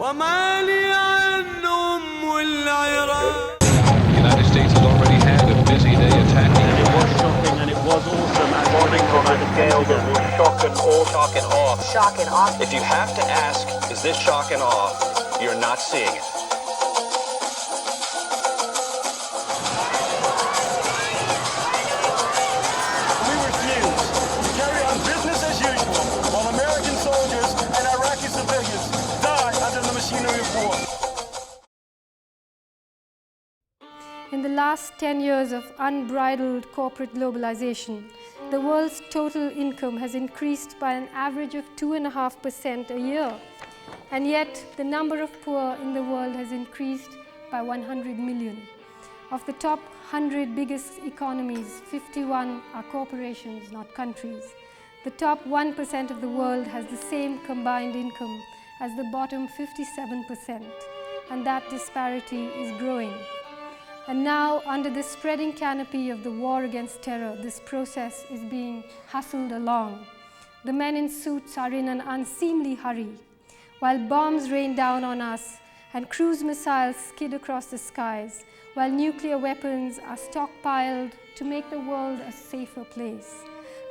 United States has already had a busy day attacking. And it was shocking and it was awesome. And Warning from a scale that will shock and awe. Shock and awe. Shock and awe. If you have to ask, is this shock and awe? You're not seeing it. we refuse to carry on business as usual while American soldiers and Iraqi civilians die under the machinery of war. In the last 10 years of unbridled corporate globalization, the world's total income has increased by an average of 2.5% a year. And yet, the number of poor in the world has increased by 100 million. Of the top 100 biggest economies, 51 are corporations, not countries. The top 1% of the world has the same combined income as the bottom 57%, and that disparity is growing. And now, under the spreading canopy of the war against terror, this process is being hustled along. The men in suits are in an unseemly hurry, while bombs rain down on us and cruise missiles skid across the skies, while nuclear weapons are stockpiled to make the world a safer place.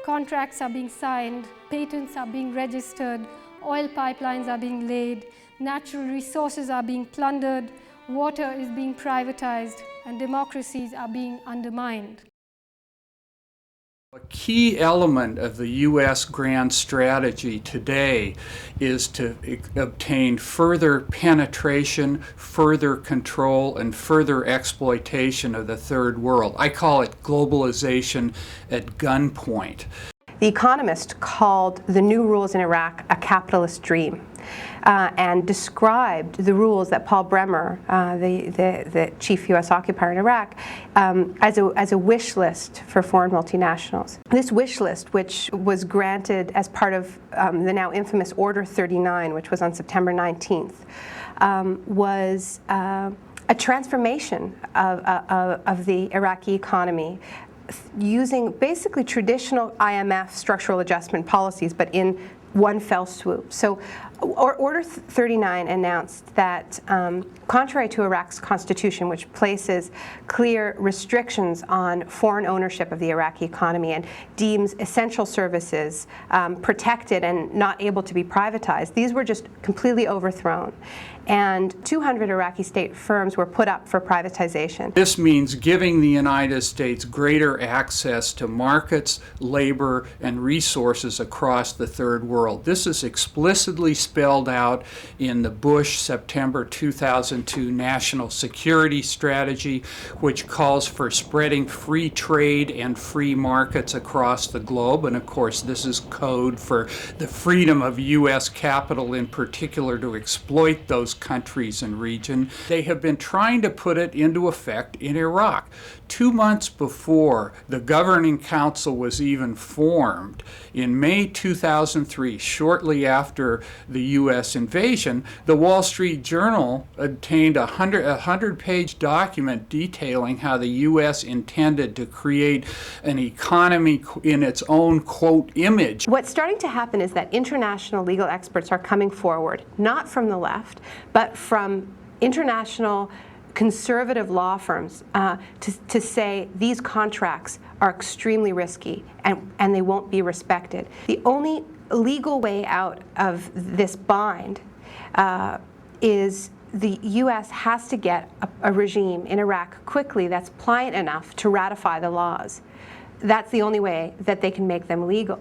Contracts are being signed, patents are being registered, oil pipelines are being laid, natural resources are being plundered, water is being privatized, and democracies are being undermined. A key element of the U.S. grand strategy today is to obtain further penetration, further control, and further exploitation of the third world. I call it globalization at gunpoint. The Economist called the new rules in Iraq a capitalist dream. And described the rules that Paul Bremer, the chief U.S. occupier in Iraq, as a wish list for foreign multinationals. This wish list, which was granted as part of the now infamous Order 39, which was on September 19th, was a transformation of the Iraqi economy, using basically traditional IMF structural adjustment policies, but in one fell swoop. So Order 39 announced that, contrary to Iraq's constitution, which places clear restrictions on foreign ownership of the Iraqi economy and deems essential services protected and not able to be privatized, these were just completely overthrown. And 200 Iraqi state firms were put up for privatization. This means giving the United States greater access to markets, labor, and resources across the third world. This is explicitly spelled out in the Bush September 2002 National Security Strategy, which calls for spreading free trade and free markets across the globe. And of course, this is code for the freedom of U.S. capital in particular to exploit those countries and region. They have been trying to put it into effect in Iraq. 2 months before the governing council was even formed, in May 2003, shortly after the U.S. invasion, the Wall Street Journal obtained a 100-page document detailing how the U.S. intended to create an economy in its own, quote, image. What's starting to happen is that international legal experts are coming forward, not from the left, but from international conservative law firms to say these contracts are extremely risky and they won't be respected. The only legal way out of this bind is the U.S. has to get a regime in Iraq quickly that's pliant enough to ratify the laws. That's the only way that they can make them legal.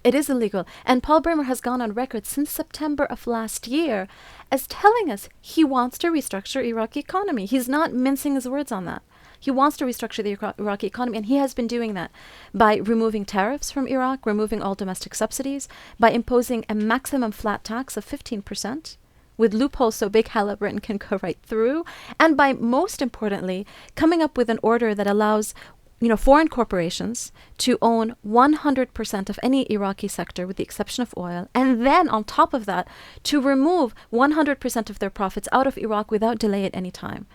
It is illegal. And Paul Bremer has gone on record since September of last year as telling us he wants to restructure Iraqi economy. He's not mincing his words on that. He wants to restructure the Iraqi economy, and he has been doing that by removing tariffs from Iraq, removing all domestic subsidies, by imposing a maximum flat tax of 15%, with loopholes so big Halliburton can go right through, and by, most importantly, coming up with an order that allows foreign corporations to own 100% of any Iraqi sector with the exception of oil, and then on top of that to remove 100% of their profits out of Iraq without delay at any time.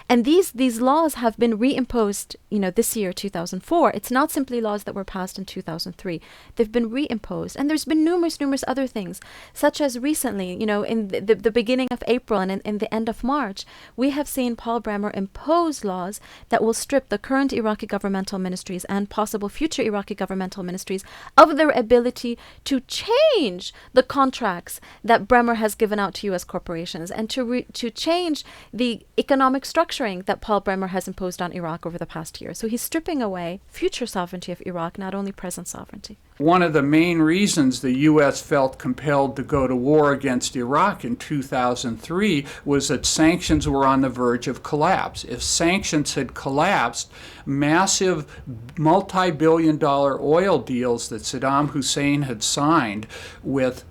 And these laws have been reimposed, this year, 2004. It's not simply laws that were passed in 2003. They've been reimposed. And there's been numerous other things, such as recently, in the beginning of April and in the end of March, we have seen Paul Bremer impose laws that will strip the current Iraqi governmental ministries and possible future Iraqi governmental ministries of their ability to change the contracts that Bremer has given out to U.S. corporations and to change the economic structuring that Paul Bremer has imposed on Iraq over the past year. So he's stripping away future sovereignty of Iraq, not only present sovereignty. One of the main reasons the U.S. felt compelled to go to war against Iraq in 2003 was that sanctions were on the verge of collapse. If sanctions had collapsed, massive multi-billion-dollar oil deals that Saddam Hussein had signed with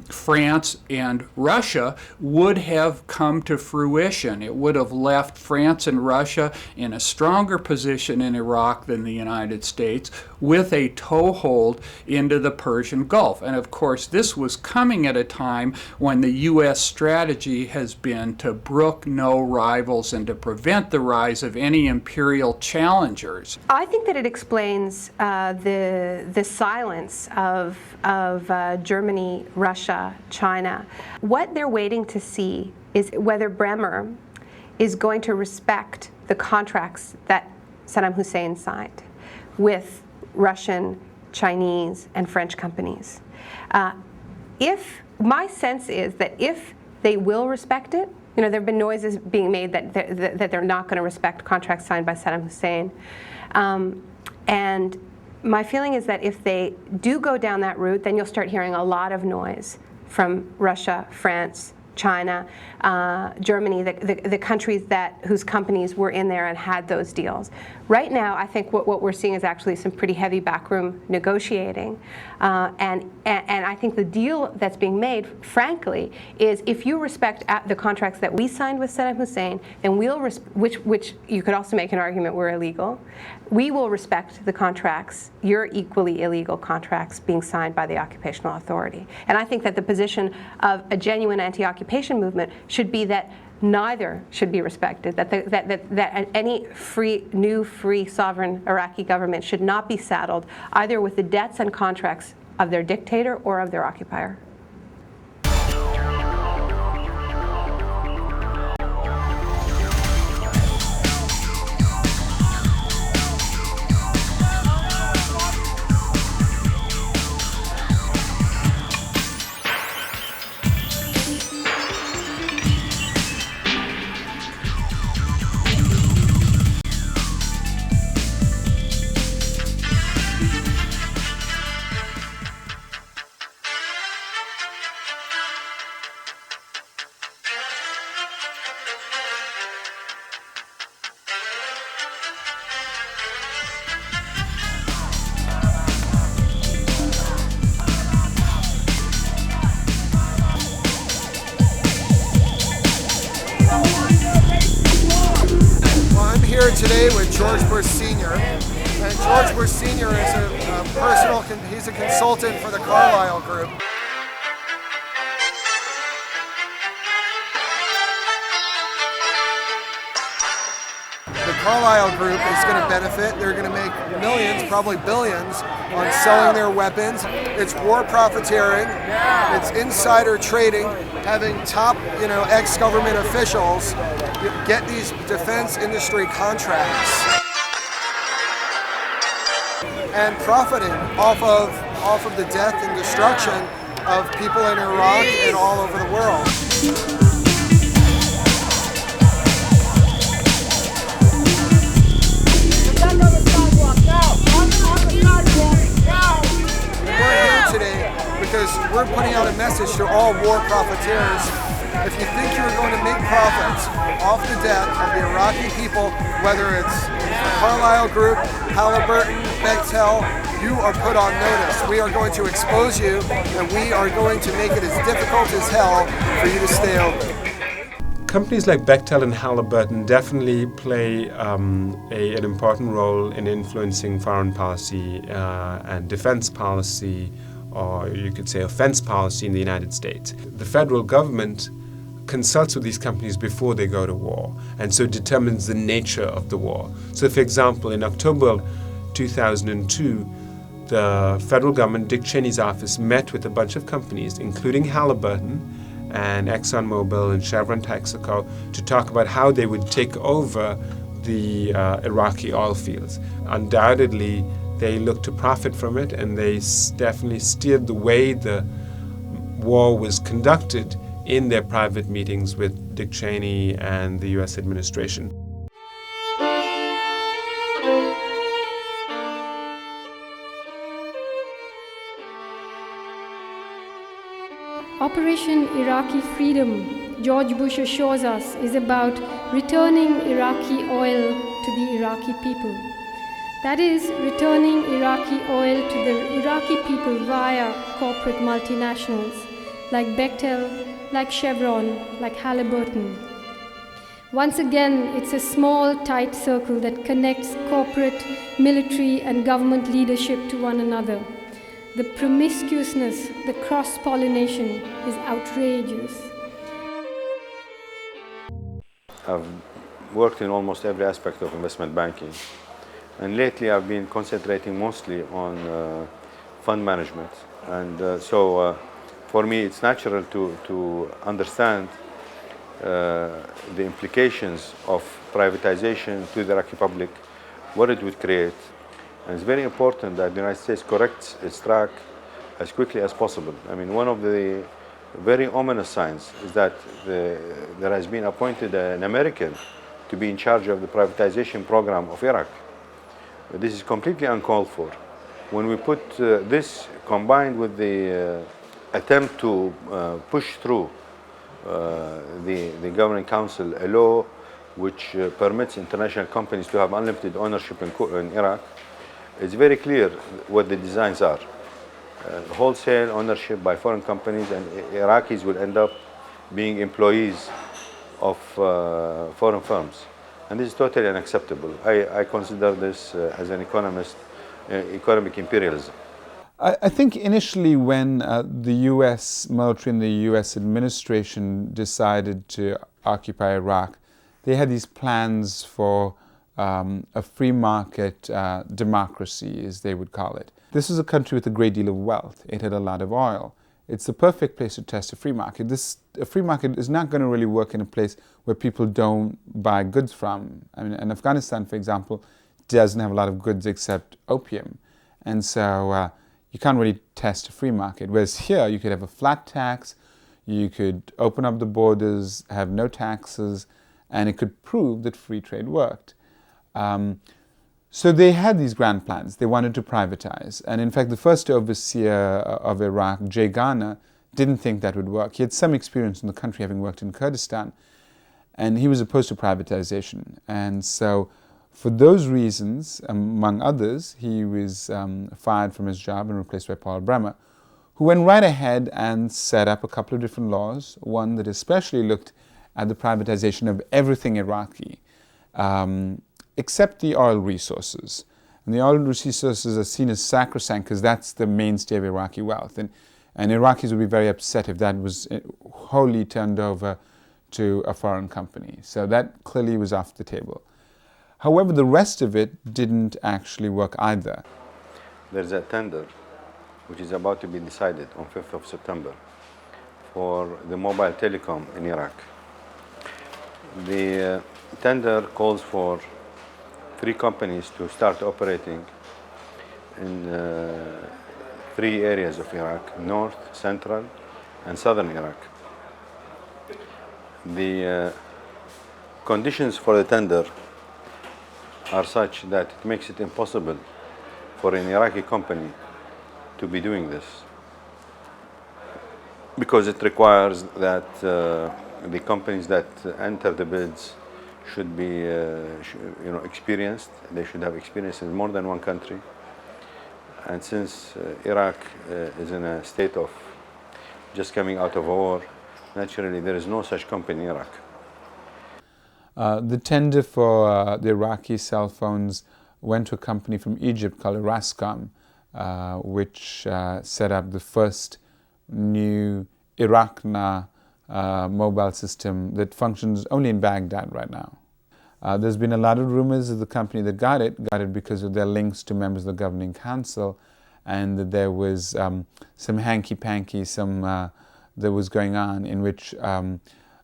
France and Russia would have come to fruition. It would have left France and Russia in a stronger position in Iraq than the United States, with a toehold into the Persian Gulf. And of course, this was coming at a time when the U.S. strategy has been to brook no rivals and to prevent the rise of any imperial challengers. I think that it explains the silence of Germany, Russia, China. What they're waiting to see is whether Bremer is going to respect the contracts that Saddam Hussein signed with Russian, Chinese, and French companies. If my sense is that if they will respect it, there have been noises being made that they're not going to respect contracts signed by Saddam Hussein, and my feeling is that if they do go down that route, then you'll start hearing a lot of noise from Russia, France, China, Germany, the countries whose companies were in there and had those deals. Right now, I think what we're seeing is actually some pretty heavy backroom negotiating, and I think the deal that's being made, frankly, is if you respect the contracts that we signed with Saddam Hussein, then which you could also make an argument were illegal, we will respect the contracts, your equally illegal contracts being signed by the occupational authority. And I think that the position of a genuine anti-occupation movement should be that neither should be respected, that any new free sovereign Iraqi government should not be saddled either with the debts and contracts of their dictator or of their occupier. Today with George Bush Sr. And George Bush Sr. is he's a consultant for the Carlyle Group. The Carlyle Group is going to benefit. They're going to make millions, probably billions, on selling their weapons. It's war profiteering. It's insider trading, having top, ex-government officials get these defense industry contracts and profiting off of the death and destruction of people in Iraq and all over the world. We're here today because we're putting out a message to all war profiteers. If you think you're going to make profits off the death of the Iraqi people, whether it's Carlyle Group, Halliburton, Bechtel, you are put on notice. We are going to expose you, and we are going to make it as difficult as hell for you to stay open. Companies like Bechtel and Halliburton definitely play an important role in influencing foreign policy and defense policy, or you could say offense policy in the United States. The federal government consults with these companies before they go to war, and so determines the nature of the war. So, for example, in October 2002, the federal government, Dick Cheney's office, met with a bunch of companies, including Halliburton and ExxonMobil and Chevron Texaco, to talk about how they would take over the Iraqi oil fields. Undoubtedly, they looked to profit from it, and they definitely steered the way the war was conducted in their private meetings with Dick Cheney and the U.S. administration. Operation Iraqi Freedom, George Bush assures us, is about returning Iraqi oil to the Iraqi people. That is, returning Iraqi oil to the Iraqi people via corporate multinationals like Bechtel, like Chevron, like Halliburton. Once again, it's a small, tight circle that connects corporate, military, and government leadership to one another. The promiscuousness, the cross-pollination is outrageous. I've worked in almost every aspect of investment banking, and lately I've been concentrating mostly on fund management. And so for me it's natural to understand the implications of privatization to the Iraqi public, what it would create. And it's very important that the United States corrects its track as quickly as possible. I mean, one of the very ominous signs is that there has been appointed an American to be in charge of the privatization program of Iraq. This is completely uncalled for. When we put this combined with the attempt to push through the Governing Council a law which permits international companies to have unlimited ownership in Iraq, it's very clear what the designs are. Wholesale ownership by foreign companies, and Iraqis will end up being employees of foreign firms. And this is totally unacceptable. I consider this as an economist, economic imperialism. I think initially when the US military and the US administration decided to occupy Iraq, they had these plans for a free market democracy, as they would call it. This is a country with a great deal of wealth. It had a lot of oil. It's the perfect place to test a free market. A free market is not going to really work in a place where people don't buy goods from. I mean, in Afghanistan, for example, doesn't have a lot of goods except opium. And so you can't really test a free market. Whereas here, you could have a flat tax, you could open up the borders, have no taxes, and it could prove that free trade worked. So they had these grand plans. They wanted to privatize. And in fact, the first overseer of Iraq, Jay Garner, didn't think that would work. He had some experience in the country, having worked in Kurdistan, and he was opposed to privatization. And so for those reasons, among others, he was fired from his job and replaced by Paul Bremer, who went right ahead and set up a couple of different laws, one that especially looked at the privatization of everything Iraqi, except the oil resources. And the oil resources are seen as sacrosanct because that's the mainstay of Iraqi wealth. And Iraqis would be very upset if that was wholly turned over to a foreign company. So that clearly was off the table. However, the rest of it didn't actually work either. There's a tender which is about to be decided on 5th of September for the mobile telecom in Iraq. The tender calls for 3 companies to start operating in 3 areas of Iraq: north, central, and southern Iraq. The conditions for the tender are such that it makes it impossible for an Iraqi company to be doing this, because it requires that the companies that enter the bids should be experienced. They should have experience in more than one country. And since Iraq is in a state of just coming out of a war, naturally there is no such company in Iraq. The tender for the Iraqi cell phones went to a company from Egypt called Irascom, which set up the first new Iraqna mobile system that functions only in Baghdad right now. There's been a lot of rumors of the company that got it because of their links to members of the governing council, and that there was some hanky-panky, that was going on in which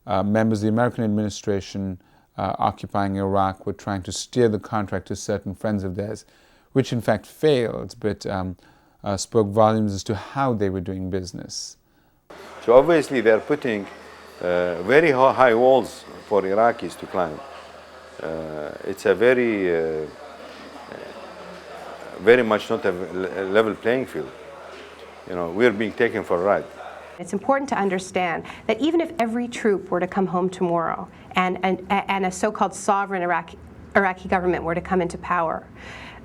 members of the American administration occupying Iraq were trying to steer the contract to certain friends of theirs, which in fact failed, but spoke volumes as to how they were doing business. So obviously they're putting very high walls for Iraqis to climb. It's a very much not a level playing field. You know, we're being taken for a ride. It's important to understand that even if every troop were to come home tomorrow and a so-called sovereign Iraqi government were to come into power,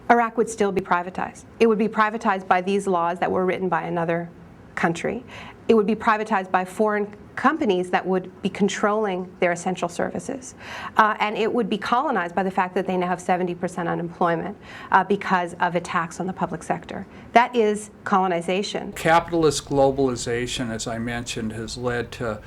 Iraq would still be privatized. It would be privatized by these laws that were written by another country. It would be privatized by foreign companies that would be controlling their essential services. And it would be colonized by the fact that they now have 70% unemployment because of attacks on the public sector. That is colonization. Capitalist globalization, as I mentioned, has led to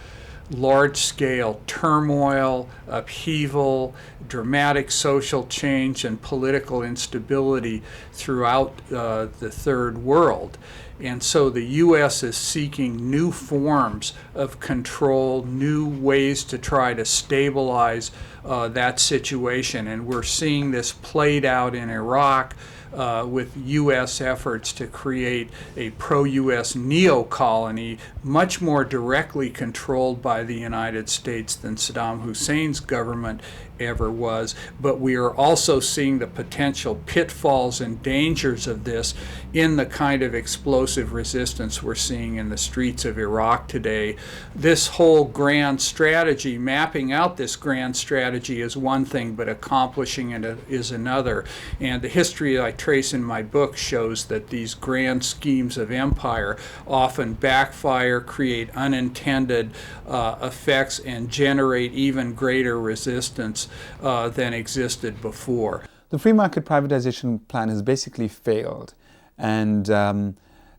large-scale turmoil, upheaval, dramatic social change, and political instability throughout the third world. And so the U.S. is seeking new forms of control, new ways to try to stabilize that situation. And we're seeing this played out in Iraq with U.S. efforts to create a pro-U.S. neo-colony much more directly controlled by the United States than Saddam Hussein's government ever was. But we are also seeing the potential pitfalls and dangers of this in the kind of explosive resistance we're seeing in the streets of Iraq today. This whole grand strategy, mapping out this grand strategy is one thing, but accomplishing it is another. And the history I trace in my book shows that these grand schemes of empire often backfire, create unintended effects, and generate even greater resistance than existed before. The free market privatization plan has basically failed, and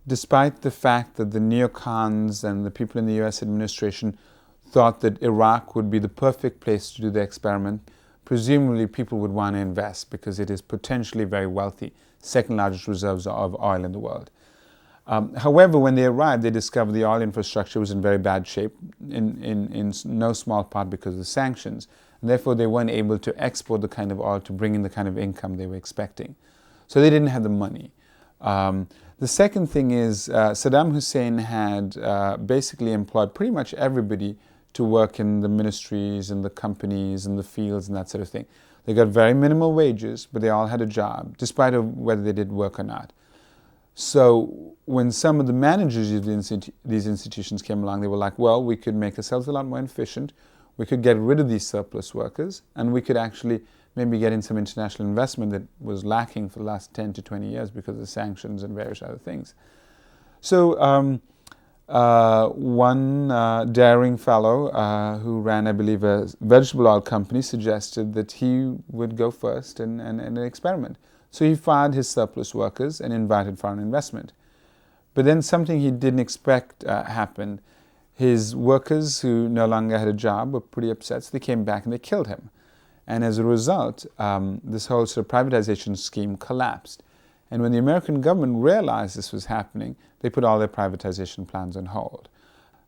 despite the fact that the neocons and the people in the US administration thought that Iraq would be the perfect place to do the experiment, presumably people would want to invest because it is potentially very wealthy, second largest reserves of oil in the world. However, when they arrived, they discovered the oil infrastructure was in very bad shape, in no small part because of the sanctions. And therefore, they weren't able to export the kind of oil to bring in the kind of income they were expecting. So they didn't have the money. The second thing is Saddam Hussein had basically employed pretty much everybody to work in the ministries and the companies and the fields and that sort of thing. They got very minimal wages, but they all had a job, despite of whether they did work or not. So when some of the managers of these institutions came along, they were like, well, we could make ourselves a lot more efficient, we could get rid of these surplus workers, and we could actually maybe get in some international investment that was lacking for the last 10 to 20 years because of the sanctions and various other things. So one daring fellow who ran, I believe, a vegetable oil company suggested that he would go first and experiment. So he fired his surplus workers and invited foreign investment. But then something he didn't expect happened. His workers, who no longer had a job, were pretty upset, so they came back and they killed him. And as a result, this whole sort of privatization scheme collapsed. And when the American government realized this was happening, they put all their privatization plans on hold.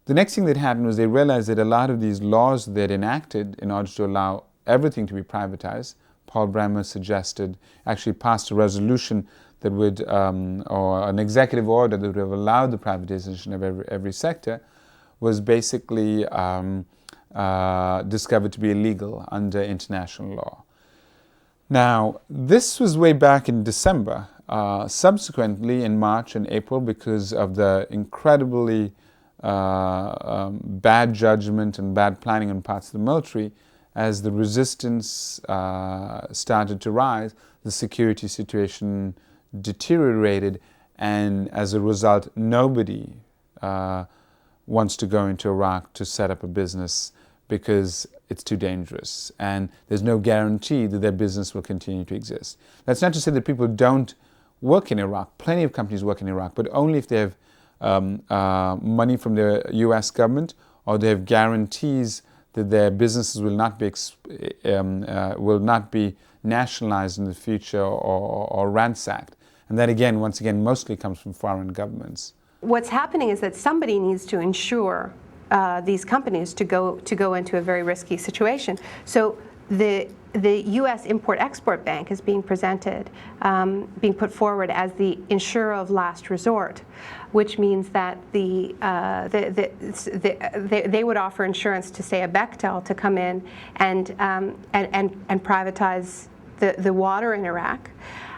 The next thing that happened was they realized that a lot of these laws they'd enacted in order to allow everything to be privatized, Paul Bremer suggested, actually passed a resolution that would, or an executive order that would have allowed the privatization of every sector, was basically discovered to be illegal under international law. Now, this was way back in December. Subsequently, in March and April, because of the incredibly bad judgment and bad planning on parts of the military, as the resistance started to rise, the security situation deteriorated, and as a result, nobody wants to go into Iraq to set up a business because it's too dangerous and there's no guarantee that their business will continue to exist. That's not to say that people don't work in Iraq. Plenty of companies work in Iraq, but only if they have money from the US government or they have guarantees that their businesses will not be nationalized in the future or ransacked. And that again, once again, mostly comes from foreign governments. What's happening is that somebody needs to insure these companies to go into a very risky situation. So the U.S. Import-Export Bank is being presented, being put forward as the insurer of last resort, which means that they would offer insurance to, say, a Bechtel to come in and privatize the water in Iraq.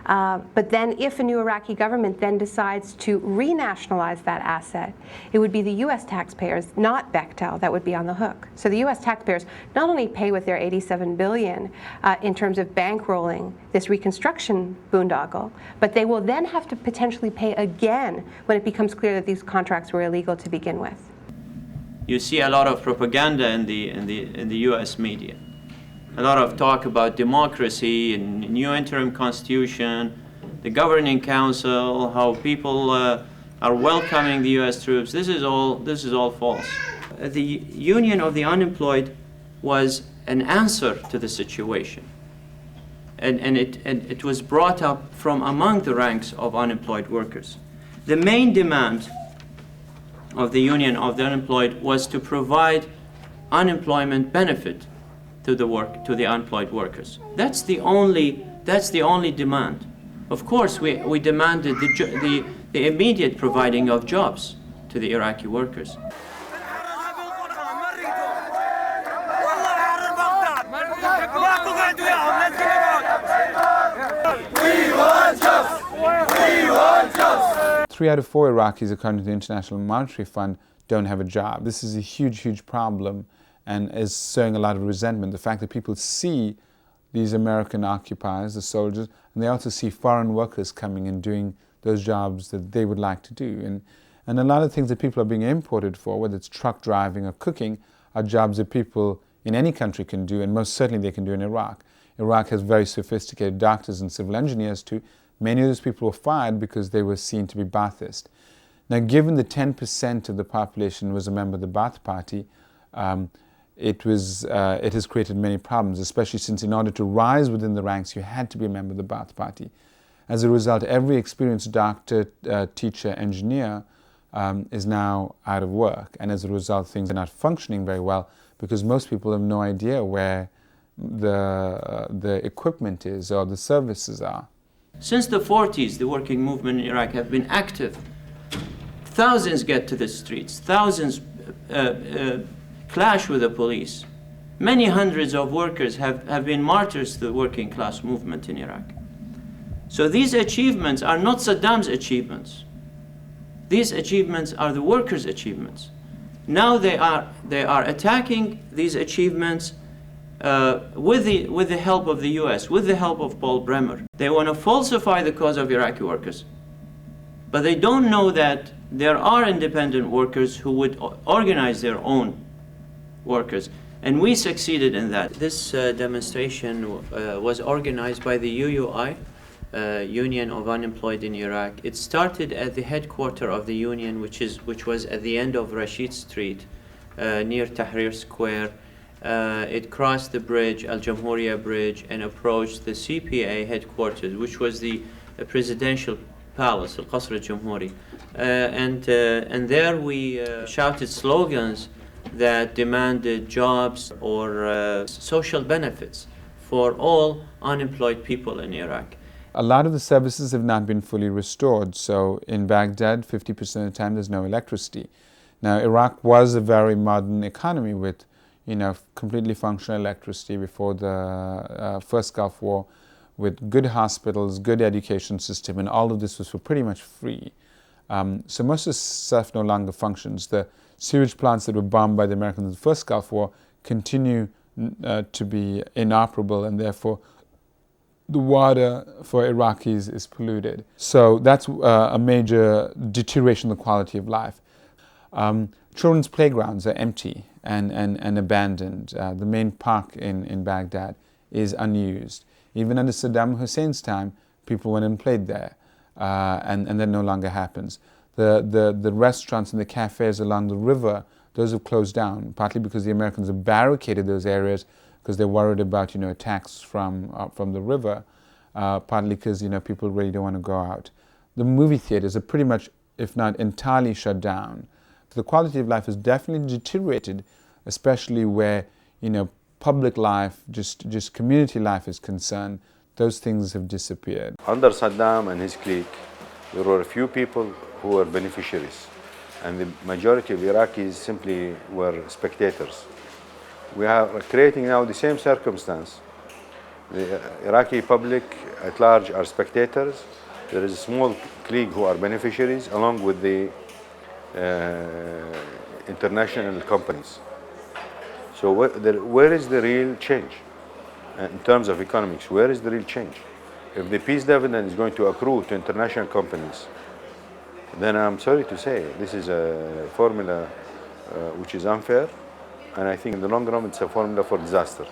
But then if a new Iraqi government then decides to renationalize that asset, it would be the U.S. taxpayers, not Bechtel, that would be on the hook. So the U.S. taxpayers not only pay with their $87 billion in terms of bankrolling this reconstruction boondoggle, but they will then have to potentially pay again when it becomes clear that these contracts were illegal to begin with. You see a lot of propaganda in the U.S. media. A lot of talk about democracy and new interim constitution, the governing council, how people are welcoming the U.S. troops. This is all false. The Union of the Unemployed was an answer to the situation, and it was brought up from among the ranks of unemployed workers. The main demand of the Union of the Unemployed was to provide unemployment benefit to the unemployed workers. That's the only demand. Of course, we demanded the immediate providing of jobs to the Iraqi workers. We want jobs! We want jobs! 3 out of 4 Iraqis, according to the International Monetary Fund, don't have a job. This is a huge, huge problem and is sowing a lot of resentment. The fact that people see these American occupiers, the soldiers, and they also see foreign workers coming and doing those jobs that they would like to do. And a lot of things that people are being imported for, whether it's truck driving or cooking, are jobs that people in any country can do, and most certainly they can do in Iraq. Iraq has very sophisticated doctors and civil engineers too. Many of those people were fired because they were seen to be Ba'athist. Now, given that 10% of the population was a member of the Ba'ath Party, it has created many problems, especially since in order to rise within the ranks, you had to be a member of the Ba'ath Party. As a result, every experienced doctor, teacher, engineer is now out of work. And as a result, things are not functioning very well because most people have no idea where the equipment is or the services are. Since the 40s, the working movement in Iraq have been active. Thousands get to the streets, thousands clash with the police. Many hundreds of workers have been martyrs to the working class movement in Iraq. So these achievements are not Saddam's achievements. These achievements are the workers' achievements. Now they are attacking these achievements with the help of the US, with the help of Paul Bremer. They want to falsify the cause of Iraqi workers. But they don't know that there are independent workers who would organize their own workers. And we succeeded in that. This demonstration was organized by the UUI, Union of Unemployed in Iraq. It started at the headquarters of the union, which was at the end of Rashid Street, near Tahrir Square. It crossed the bridge, Al Jamhuriya Bridge, and approached the CPA headquarters, which was the presidential palace, Al Qasr Al Jamhuri. And there we shouted slogans that demanded jobs or social benefits for all unemployed people in Iraq. A lot of the services have not been fully restored. So in Baghdad, 50% of the time there's no electricity. Now, Iraq was a very modern economy with, completely functional electricity before the first Gulf War, with good hospitals, good education system, and all of this was for pretty much free. So most of this stuff no longer functions. The sewage plants that were bombed by the Americans in the first Gulf War continue to be inoperable, and therefore the water for Iraqis is polluted. So that's a major deterioration of the quality of life. Children's playgrounds are empty. and abandoned. The main park in Baghdad is unused. Even under Saddam Hussein's time, people went and played there, and that no longer happens. The restaurants and the cafes along the river, those have closed down, partly because the Americans have barricaded those areas because they're worried about, attacks from the river, partly because, people really don't want to go out. The movie theaters are pretty much, if not entirely, shut down. The quality of life has definitely deteriorated, especially where, public life, just community life is concerned. Those things have disappeared. Under Saddam and his clique, there were a few people who were beneficiaries, and the majority of Iraqis simply were spectators. We are creating now the same circumstance. The Iraqi public at large are spectators. There is a small clique who are beneficiaries, along with the international companies. So where is the real change? In terms of economics, where is the real change? If the peace dividend is going to accrue to international companies, then I'm sorry to say, this is a formula which is unfair, and I think in the long run it's a formula for disaster.